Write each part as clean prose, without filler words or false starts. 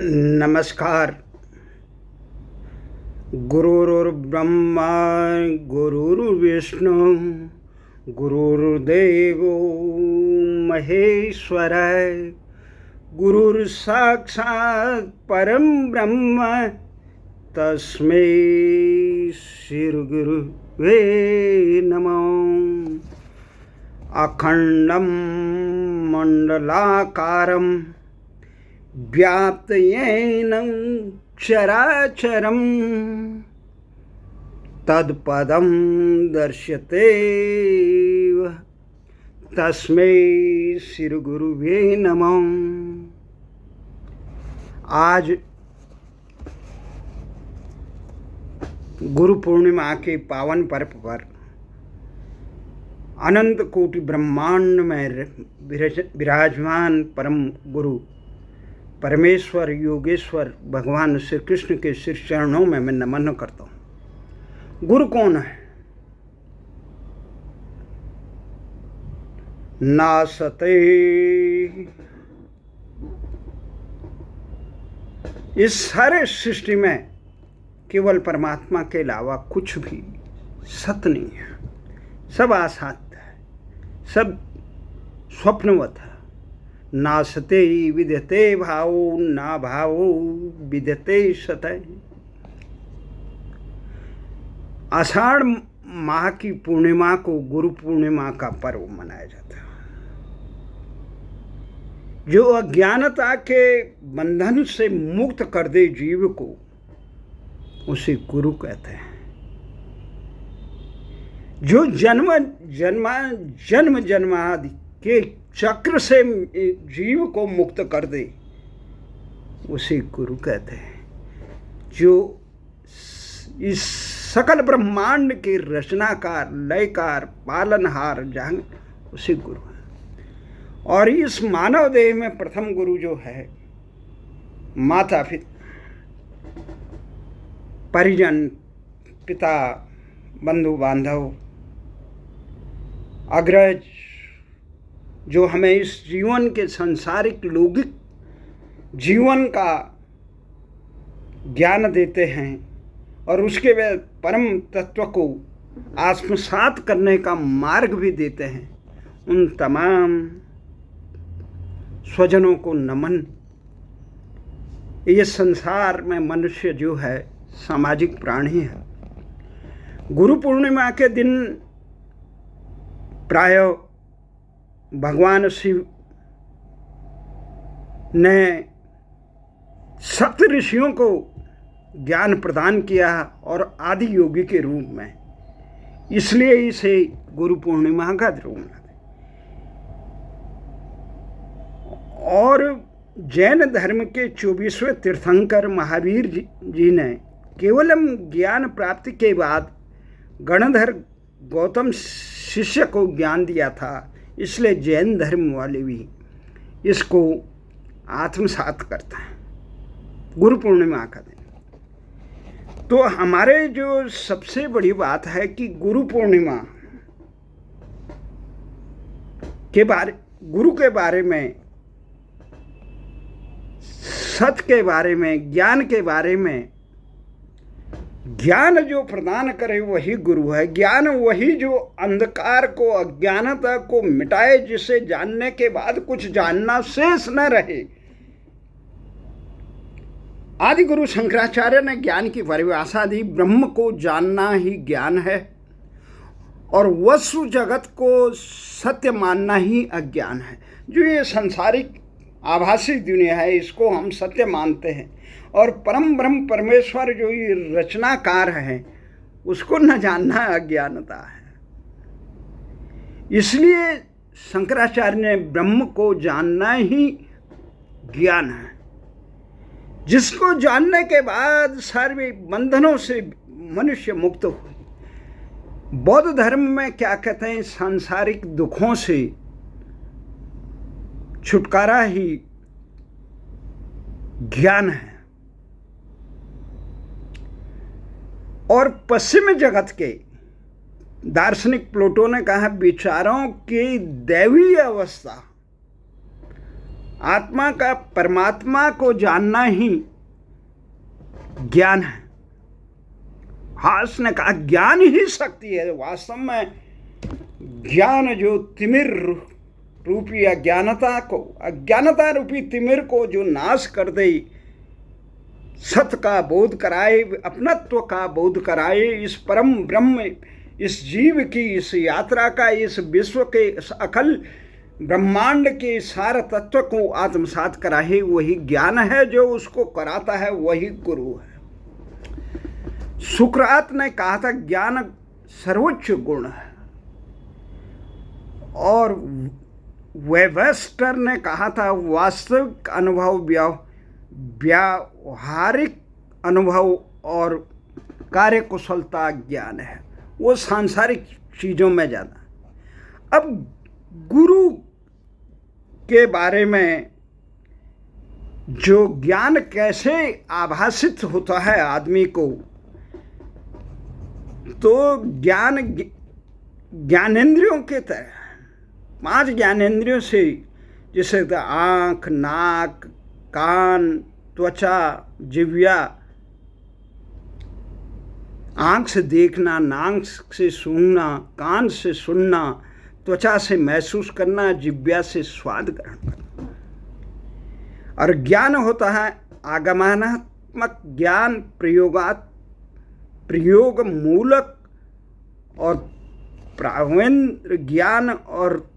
नमस्कार। गुरुर्ब्रह्मा गुरुर्विष्णु गुरुर्देवो महेश्वरः गुरुर्साक्षात् परं ब्रह्म तस्मै श्रीगुरुवे नमः। अखंडं मंडलाकारं व्याप्तं चराचरं तत्पदं दर्श्यते तस्मै श्रीगुरुवे नमः। आज गुरु पूर्णिमा के पावन पर्व पर अनंत कोटि ब्रह्मांड में विराजमान परम गुरु परमेश्वर योगेश्वर भगवान श्री कृष्ण के श्री चरणों में मैं नमन करता हूँ। गुरु कौन है? नासते, इस सारे सृष्टि में केवल परमात्मा के अलावा कुछ भी सत्य नहीं है। सब असत्य है, सब स्वप्नवत है। नासते विद्यते भावो ना भावो विद्यते सतः। आषाढ़ माह की पूर्णिमा को गुरु पूर्णिमा का पर्व मनाया जाता है। जो अज्ञानता के बंधन से मुक्त कर दे जीव को, उसे गुरु कहते हैं। जो जन्म जन्मादि के चक्र से जीव को मुक्त कर दे, उसे गुरु कहते हैं। जो इस सकल ब्रह्मांड के रचनाकार, लयकार, पालनहार जान, उसे गुरु है। और इस मानव देह में प्रथम गुरु जो है, माता पिता, परिजन, पिता, बंधु बांधव, अग्रज, जो हमें इस जीवन के सांसारिक लौकिक जीवन का ज्ञान देते हैं और उसके वे परम तत्व को आत्मसात करने का मार्ग भी देते हैं, उन तमाम स्वजनों को नमन। ये संसार में मनुष्य जो है सामाजिक प्राणी है। गुरु पूर्णिमा के दिन प्रायः भगवान शिव ने सप्त ऋषियों को ज्ञान प्रदान किया और आदि योगी के रूप में, इसलिए इसे गुरु पूर्णिमा का रूप है। और जैन धर्म के 24वें तीर्थंकर महावीर जी ने केवलम ज्ञान प्राप्ति के बाद गणधर गौतम शिष्य को ज्ञान दिया था। इसलिए जैन धर्म वाले भी इसको आत्मसात करते हैं गुरु पूर्णिमा का दिन। तो हमारे जो सबसे बड़ी बात है कि गुरु पूर्णिमा के गुरु के बारे में, सत्य के बारे में, ज्ञान के बारे में, ज्ञान जो प्रदान करे वही गुरु है। ज्ञान वही जो अंधकार को, अज्ञानता को मिटाए, जिसे जानने के बाद कुछ जानना शेष न रहे। आदि गुरु शंकराचार्य ने ज्ञान की परिभाषा दी। ब्रह्म को जानना ही ज्ञान है और वस्तु जगत को सत्य मानना ही अज्ञान है। जो ये सांसारिक आभासी दुनिया है, इसको हम सत्य मानते हैं, और परम ब्रह्म परमेश्वर जो ये रचनाकार है, उसको न जानना अज्ञानता है। इसलिए शंकराचार्य ने ब्रह्म को जानना ही ज्ञान है, जिसको जानने के बाद सारे बंधनों से मनुष्य मुक्त हो। बौद्ध धर्म में क्या कहते हैं? सांसारिक दुखों से छुटकारा ही ज्ञान है। और पश्चिमी जगत के दार्शनिक प्लेटो ने कहा विचारों की दैवीय अवस्था आत्मा का परमात्मा को जानना ही ज्ञान है। हास ने कहा ज्ञान ही शक्ति है। वास्तव में ज्ञान जो तिमिर रूपी अज्ञानता रूपी तिमिर को जो नाश कर दे, सत्य का बोध कराए, अपनत्व का बोध कराए, इस परम ब्रह्म, इस जीव की इस यात्रा का, इस विश्व के, इस अखल ब्रह्मांड के सारे तत्व को आत्मसात कराए, वही ज्ञान है। जो उसको कराता है वही गुरु है। सुकरात ने कहा था ज्ञान सर्वोच्च गुण है, और वेबस्टर ने कहा था वास्तविक अनुभव व्यावहारिक अनुभव और कार्य कुशलता ज्ञान है। वो सांसारिक चीज़ों में ज़्यादा। अब गुरु के बारे में जो ज्ञान कैसे आभासित होता है आदमी को, तो ज्ञानेंद्रियों के तरह 5 ज्ञानेंद्रियों से, जैसे आँख, नाक, कान, त्वचा, जिह्वा, आँख से देखना, नाक से सूंघना, कान से सुनना, त्वचा से महसूस करना, जिह्वा से स्वाद ग्रहण करना। और ज्ञान होता है आगमनात्मक ज्ञान, प्रयोग मूलक और प्रावेंद्र ज्ञान। और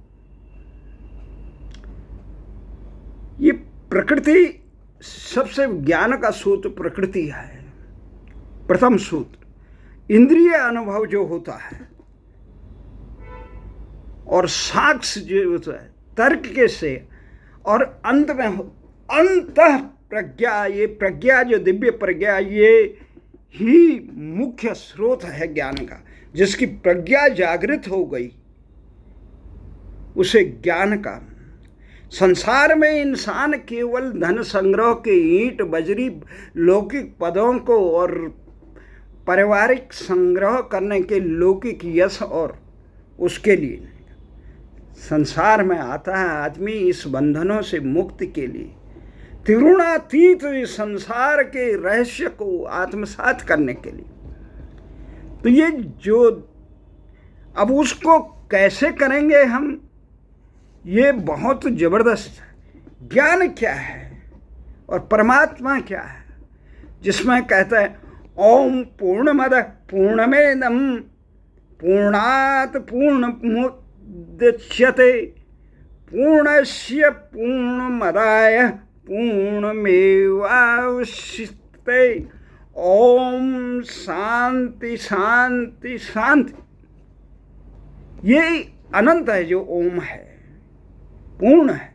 ये प्रकृति, सबसे ज्ञान का सूत्र प्रकृति है। प्रथम सूत्र इंद्रिय अनुभव जो होता है, और साक्ष्य जो होता है तर्क के से, और अंत में अंतः प्रज्ञा। ये प्रज्ञा जो दिव्य प्रज्ञा, ये ही मुख्य स्रोत है ज्ञान का। जिसकी प्रज्ञा जागृत हो गई उसे ज्ञान का। संसार में इंसान केवल धन संग्रह के ईंट बजरी लौकिक पदों को और पारिवारिक संग्रह करने के लौकिक यश और उसके लिए नहीं। संसार में आता है आदमी इस बंधनों से मुक्ति के लिए, त्रिगुणातीत संसार के रहस्य को आत्मसात करने के लिए। तो ये जो अब उसको कैसे करेंगे हम, ये बहुत जबरदस्त है। ज्ञान क्या है और परमात्मा क्या है, जिसमें कहता है ओम पूर्णमद पूर्णमेदम पूर्णात् पूर्णमुदच्यते पूर्णस्य पूर्णमदाय पूर्णमेवावशिष्यते। ओम शांति शांति शांति। ये अनंत है जो ओम है, पूर्ण है।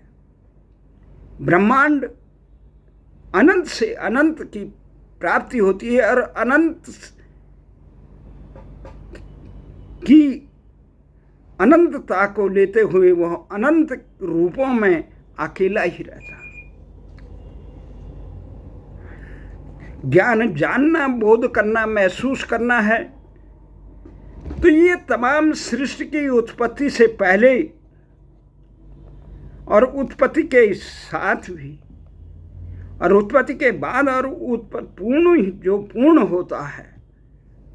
ब्रह्मांड अनंत से अनंत की प्राप्ति होती है, और अनंत की अनंतता को लेते हुए वह अनंत रूपों में अकेला ही रहता। ज्ञान जानना, बोध करना, महसूस करना है। तो ये तमाम सृष्टि की उत्पत्ति से पहले और उत्पत्ति के साथ भी, और उत्पत्ति के बाद, और पूर्ण जो पूर्ण होता है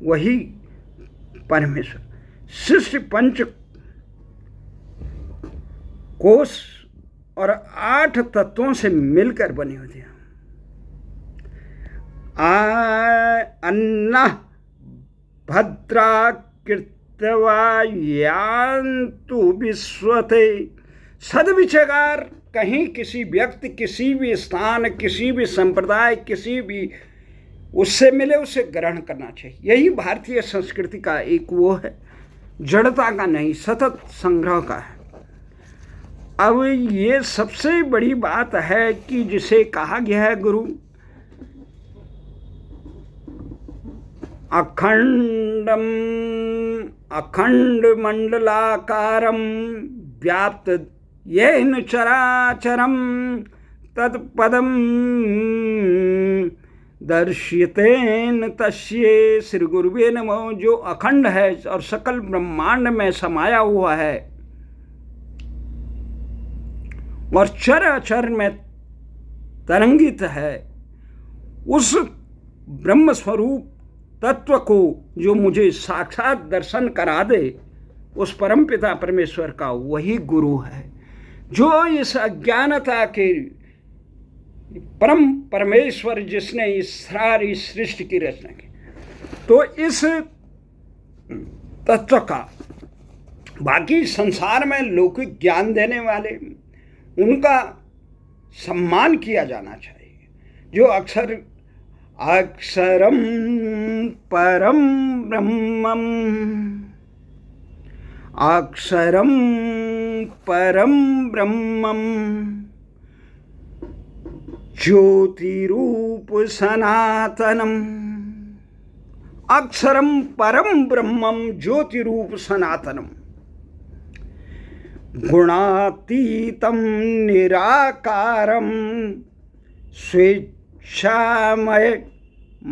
वही परमेश्वर। सृष्टि 5 कोश और 8 तत्वों से मिलकर बनी होती है। अन्ना भद्रा कृत्वा यान्तु विश्वते। सद्विचार कहीं किसी व्यक्ति, किसी भी स्थान, किसी भी संप्रदाय, किसी भी उससे मिले उसे ग्रहण करना चाहिए। यही भारतीय संस्कृति का एक वो है, जड़ता का नहीं, सतत संग्रह का है। अब ये सबसे बड़ी बात है कि जिसे कहा गया है गुरु अखंडम अखंड मंडलाकारम व्याप्त येन चराचरम तत्पदम दर्श्यतेन तस्ये। श्री गुरुवे नमः। जो अखंड है और सकल ब्रह्मांड में समाया हुआ है, और चर अचर में तरंगित है, उस ब्रह्म स्वरूप तत्व को जो मुझे साक्षात दर्शन करा दे, उस परमपिता परमेश्वर का वही गुरु है, जो इस अज्ञानता के परम परमेश्वर जिसने इस सारी सृष्टि की रचना की। तो इस तत्व का बाकी संसार में लौकिक ज्ञान देने वाले, उनका सम्मान किया जाना चाहिए, जो अक्षरम परम ब्रह्मम, अक्षरम परम ब्रह्मम ज्योतिरूप सनातनम, अक्षरम परम ब्रह्मम ज्योतिरूप सनातनम, गुणातीतम निराकारम स्वेच्छामय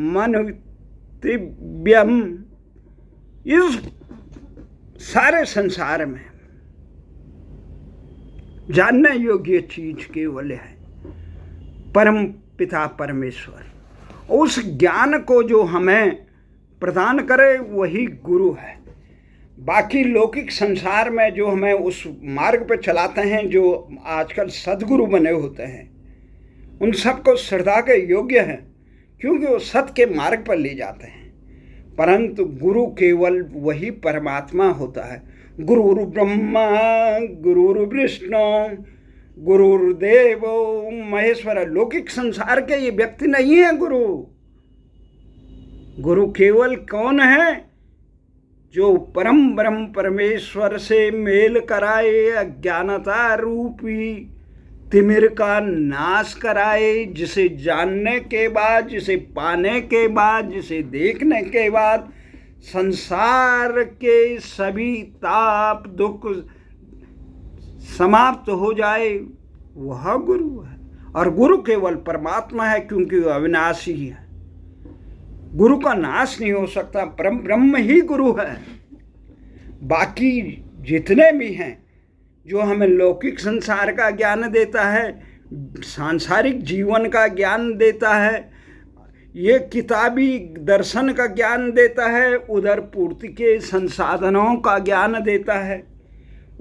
मनोतिव्यम। इस सारे संसार में जानने योग्य चीज केवल है परम पिता परमेश्वर। उस ज्ञान को जो हमें प्रदान करे वही गुरु है। बाकी लौकिक संसार में जो हमें उस मार्ग पर चलाते हैं, जो आजकल सद्गुरु बने होते हैं, उन सबको श्रद्धा के योग्य हैं, क्योंकि वो सत्य के मार्ग पर ले जाते हैं। परंतु गुरु केवल वही परमात्मा होता है। गुरुर् ब्रह्मा गुरुर् विष्णु गुरुर्देव महेश्वर। लौकिक संसार के ये व्यक्ति नहीं है गुरु। गुरु केवल कौन है? जो परम ब्रह्म परमेश्वर से मेल कराए, अज्ञानता रूपी तिमिर का नाश कराए, जिसे जानने के बाद, जिसे पाने के बाद, जिसे देखने के बाद संसार के सभी ताप दुख समाप्त हो जाए, वह गुरु है। और गुरु केवल परमात्मा है, क्योंकि वह अविनाशी है। गुरु का नाश नहीं हो सकता। परम ब्रह्म ही गुरु है। बाकी जितने भी हैं, जो हमें लौकिक संसार का ज्ञान देता है, सांसारिक जीवन का ज्ञान देता है, ये किताबी दर्शन का ज्ञान देता है, उधर पूर्ति के संसाधनों का ज्ञान देता है,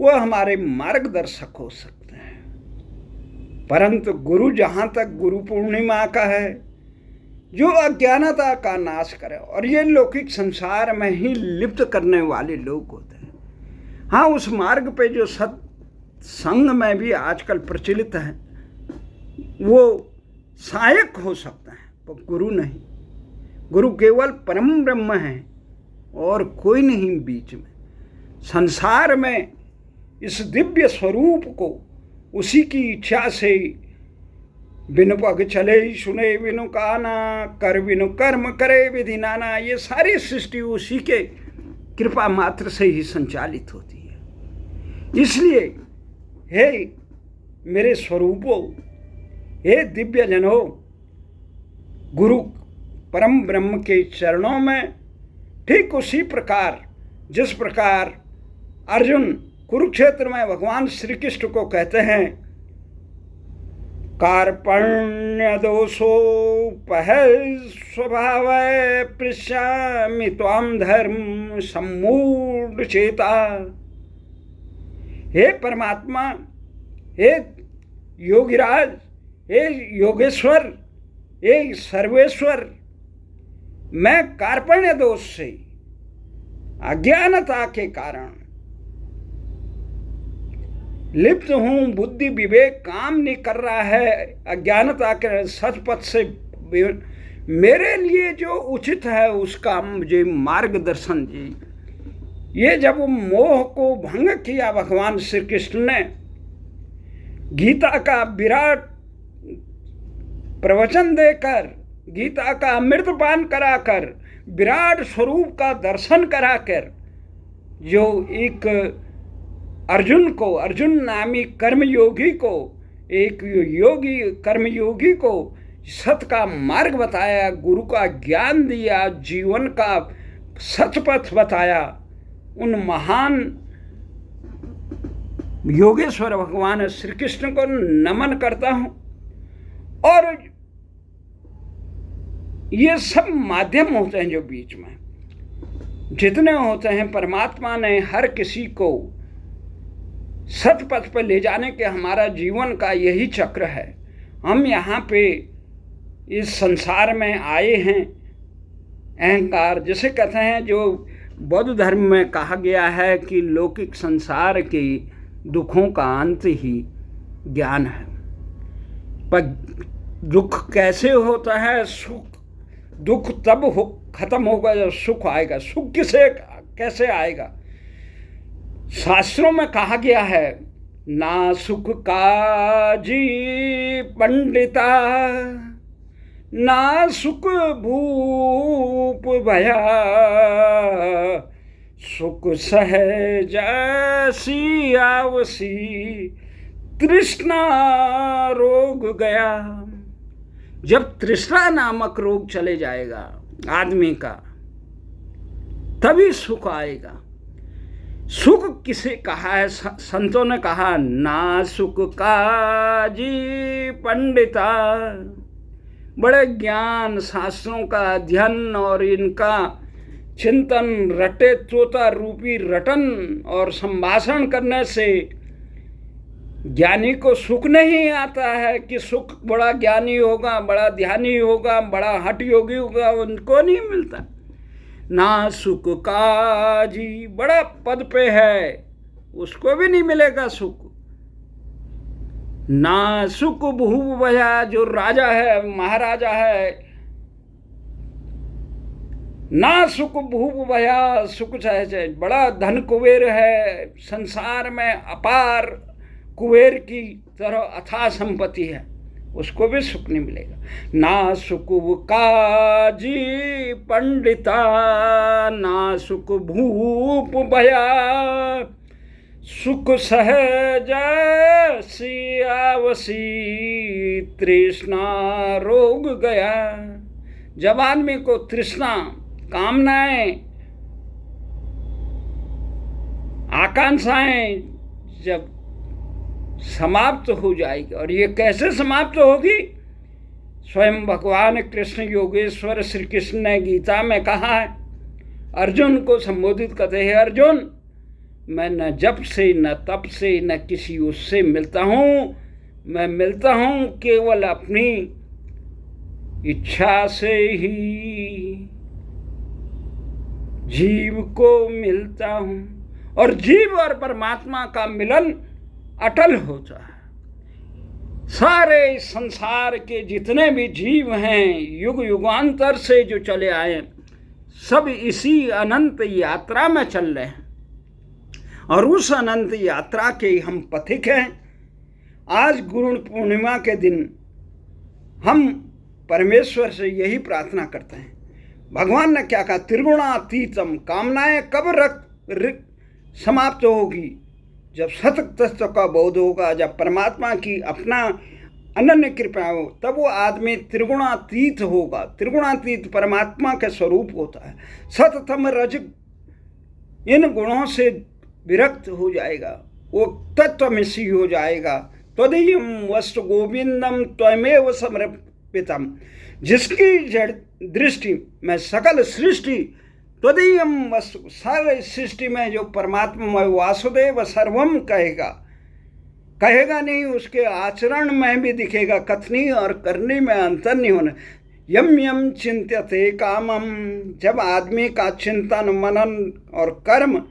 वह हमारे मार्गदर्शक हो सकते हैं। परंतु गुरु जहाँ तक गुरु पूर्णिमा का है, जो अज्ञानता का नाश करे, और ये लौकिक संसार में ही लिप्त करने वाले लोग होते हैं। हाँ, उस मार्ग पे जो सत्संग में भी आजकल प्रचलित है, वो सहायक हो सकता है, पर गुरु नहीं। गुरु केवल परम ब्रह्म है और कोई नहीं बीच में। संसार में इस दिव्य स्वरूप को उसी की इच्छा से बिनु पग चले सुने बिनु काना, कर बिनु कर्म करे विधि नाना, ये सारी सृष्टि उसी के कृपा मात्र से ही संचालित होती है। इसलिए हे मेरे स्वरूपों, हे दिव्य जनों, गुरु परम ब्रह्म के चरणों में ठीक उसी प्रकार जिस प्रकार अर्जुन कुरुक्षेत्र में भगवान श्री कृष्ण को कहते हैं, कार्पण्य दोषोपह स्वभाव पृच्छामि त्वां धर्म सम्मूढ़ चेता। हे परमात्मा, हे योगिराज, हे योगेश्वर, हे सर्वेश्वर, मैं कार्पण्य दोष से, अज्ञानता के कारण लिप्त हूँ, बुद्धि विवेक काम नहीं कर रहा है, अज्ञानता के सचपथ से मेरे लिए जो उचित है उसका मुझे मार्गदर्शन जी। ये जब मोह को भंग किया भगवान श्री कृष्ण ने, गीता का विराट प्रवचन देकर, गीता का अमृतपान कराकर, विराट स्वरूप का दर्शन कराकर, जो एक अर्जुन को, अर्जुन नामी कर्मयोगी को, एक योगी कर्मयोगी को सत का मार्ग बताया, गुरु का ज्ञान दिया, जीवन का सतपथ बताया, उन महान योगेश्वर भगवान श्री कृष्ण को नमन करता हूँ। और ये सब माध्यम होते हैं जो बीच में जितने होते हैं, परमात्मा ने हर किसी को सतपथ पर ले जाने के हमारा जीवन का यही चक्र है। हम यहाँ पे इस संसार में आए हैं। अहंकार जिसे कहते हैं, जो बौद्ध धर्म में कहा गया है कि लौकिक संसार के दुखों का अंत ही ज्ञान है। पर दुख कैसे होता है? दुख तब खत्म होगा जब सुख आएगा। सुख कैसे आएगा? शास्त्रों में कहा गया है, ना सुख काजी पंडिता, ना सुख भूप भया, सुख सहज सियावसी, तृष्णा रोग गया। जब तृष्णा नामक रोग चले जाएगा आदमी का, तभी सुख आएगा। सुख किसे कहा है? संतों ने कहा, ना सुख काजी पंडिता। बड़े ज्ञान शास्त्रों का अध्ययन और इनका चिंतन, रटे तोता रूपी रटन और संभाषण करने से ज्ञानी को सुख नहीं आता है कि सुख बड़ा ज्ञानी होगा, बड़ा ध्यानी होगा, बड़ा हठ योगी होगा, उनको नहीं मिलता। ना सुख काजी, बड़ा पद पे है, उसको भी नहीं मिलेगा सुख। ना सुख भूप भया, जो राजा है, महाराजा है, ना सुख भूप भया, सुख चाहे बड़ा धन कुबेर है, संसार में अपार कुबेर की तरह अथाह संपत्ति है, उसको भी सुख नहीं मिलेगा। ना सुख काजी पंडिता, ना सुख भूप भया, सुख सहज सियावसी, तृष्णा रोग गया। जब आदमी को तृष्णा, कामनाएं, आकांक्षाएं जब समाप्त हो जाएगी, और ये कैसे समाप्त होगी? स्वयं भगवान कृष्ण योगेश्वर श्री कृष्ण ने गीता में कहा है, अर्जुन को संबोधित करते हैं, अर्जुन मैं न जप से, न तप से, न किसी उससे मिलता हूँ, मैं मिलता हूँ केवल अपनी इच्छा से ही जीव को मिलता हूँ। और जीव और परमात्मा का मिलन अटल होता है। सारे संसार के जितने भी जीव हैं, युग युगांतर से जो चले आए, सब इसी अनंत यात्रा में चल रहे हैं, और उस अनंत यात्रा के हम पथिक हैं। आज गुरु पूर्णिमा के दिन हम परमेश्वर से यही प्रार्थना करते हैं। भगवान ने क्या कहा? त्रिगुणातीतम, कामनाएं कब समाप्त होगी? जब सत्य तत्व का बोध होगा, जब परमात्मा की अपना अनन्य कृपा हो, तब वो आदमी त्रिगुणातीत होगा। त्रिगुणातीत परमात्मा के स्वरूप होता है। सततम रज, इन गुणों से विरक्त हो जाएगा, वो तत्वमसि हो जाएगा। त्वदीयं वस्तु गोविंदम त्वमेव समर्पितम, जिसकी जड़ दृष्टि में सकल सृष्टि, त्वदीयं वस्तु, सारे सृष्टि में जो परमात्मा वासुदेव सर्वम कहेगा नहीं, उसके आचरण में भी दिखेगा। कथनी और करनी में अंतर नहीं होना। यम यम चिंत्यते कामम, जब आदमी का चिंतन, मनन और कर्म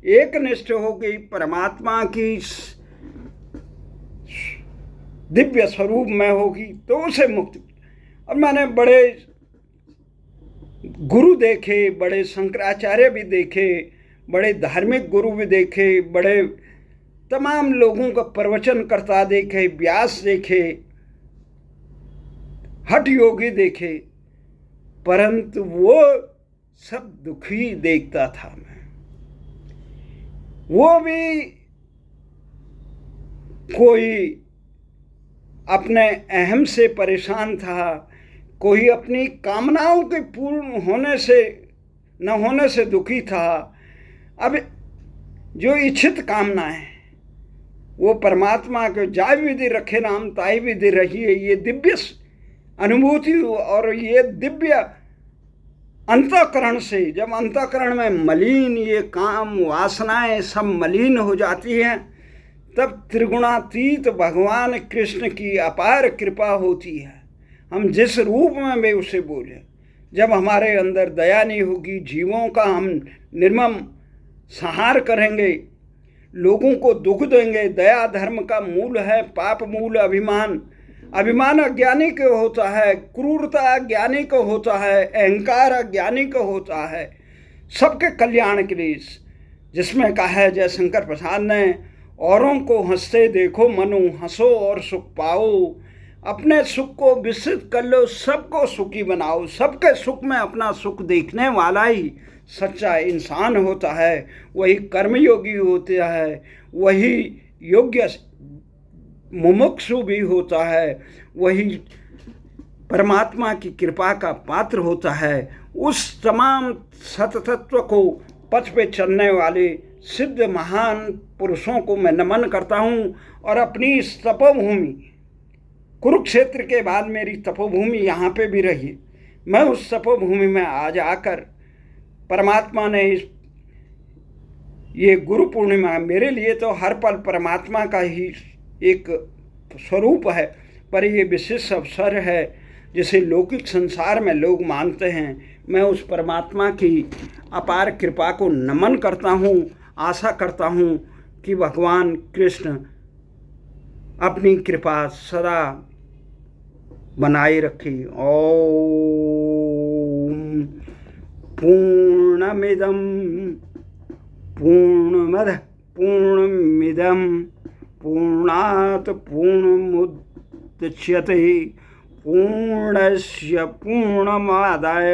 एक निष्ठ हो गई परमात्मा की दिव्य स्वरूप में होगी, तो उसे मुक्ति। और मैंने बड़े गुरु देखे, बड़े शंकराचार्य भी देखे, बड़े धार्मिक गुरु भी देखे, बड़े तमाम लोगों का प्रवचन करता देखे, व्यास देखे, हठ योगी देखे, परंतु वो सब दुखी देखता था मैं। वो भी कोई अपने अहम से परेशान था, कोई अपनी कामनाओं के पूर्ण होने से न होने से दुखी था। अब जो इच्छित कामनाएं, वो परमात्मा के जाय विधि रखे नाम ताई विधि रही है। ये दिव्य अनुभूति और ये दिव्य अंतःकरण से, जब अंतःकरण में मलिन ये काम वासनाएं सब मलिन हो जाती हैं, तब त्रिगुणातीत भगवान कृष्ण की अपार कृपा होती है। हम जिस रूप में भी उसे बोले, जब हमारे अंदर दया नहीं होगी, जीवों का हम निर्मम संहार करेंगे, लोगों को दुख देंगे। दया धर्म का मूल है, पाप मूल अभिमान। अभिमान अज्ञानी को होता है, क्रूरता अज्ञानी को होता है, अहंकार अज्ञानी को होता है। सबके कल्याण के लिए, जिसमें कहा है जयशंकर प्रसाद ने, औरों को हंसते देखो मनु, हंसो और सुख पाओ। अपने सुख को विस्तृत कर लो, सबको सुखी बनाओ। सबके सुख में अपना सुख देखने वाला ही सच्चा इंसान होता है, वही कर्मयोगी होता है, वही योग्य मुमुक्षु भी होता है, वही परमात्मा की कृपा का पात्र होता है। उस तमाम सततत्व को पथ पे चलने वाले सिद्ध महान पुरुषों को मैं नमन करता हूँ। और अपनी इस तपोभूमि, कुरुक्षेत्र के बाद मेरी तपोभूमि यहाँ पे भी रही। मैं उस तपोभूमि में आज आकर, परमात्मा ने ये गुरु पूर्णिमा मेरे लिए तो हर पल परमात्मा का ही एक स्वरूप है, पर ये विशेष अवसर है जिसे लौकिक संसार में लोग मानते हैं। मैं उस परमात्मा की अपार कृपा को नमन करता हूँ। आशा करता हूँ कि भगवान कृष्ण अपनी कृपा सदा बनाए रखे। ओम पूर्णमिदं पूर्णमदः पूर्णमिदं पूर्णात् पूर्णमुदच्यते पूर्णस्य पूर्णमादाय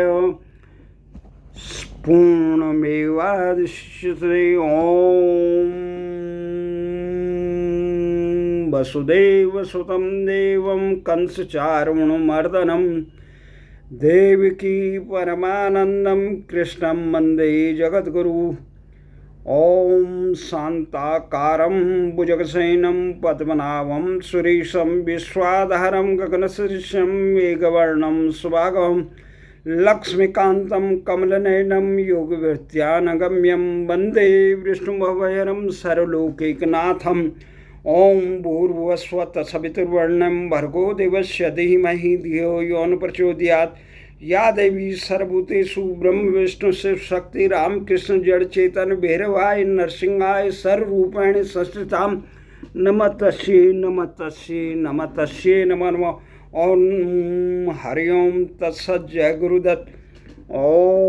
पूर्णमेवावशिष्यते। ओम वसुदेवसुतं देवं कंसचारुणमर्दनं देवकी परमानंदं कृष्णं वन्दे जगद्गुरु। ओम शांताकारं भुजगशयनं पद्मनाभं सुरेशं विश्वाधारं गगनसदृशं मेघवर्णं सुभागं लक्ष्मीकान्तं कमलनयनं योगवृत्यानगम्यं वन्दे विष्णुभवहरं सर्वलोकैकनाथम्। ओम भूर्भुवस्वः तत्सवितुर्वरेण्यं भर्गो देवस्य धीमहि धियो यो न प्रचोदयात्। या देवी सर्वभूतेषु ब्रह्म विष्णु शिव शक्ति रामकृष्ण जड़ चेतन भैरवाय नरसिंहाय सर्वरूपेण संस्थितां नमस्तस्यै नमस्तस्यै नमस्तस्यै नमो नमः। ओम हरि ओम तत्सत्। जय गुरुदत्त। ओम।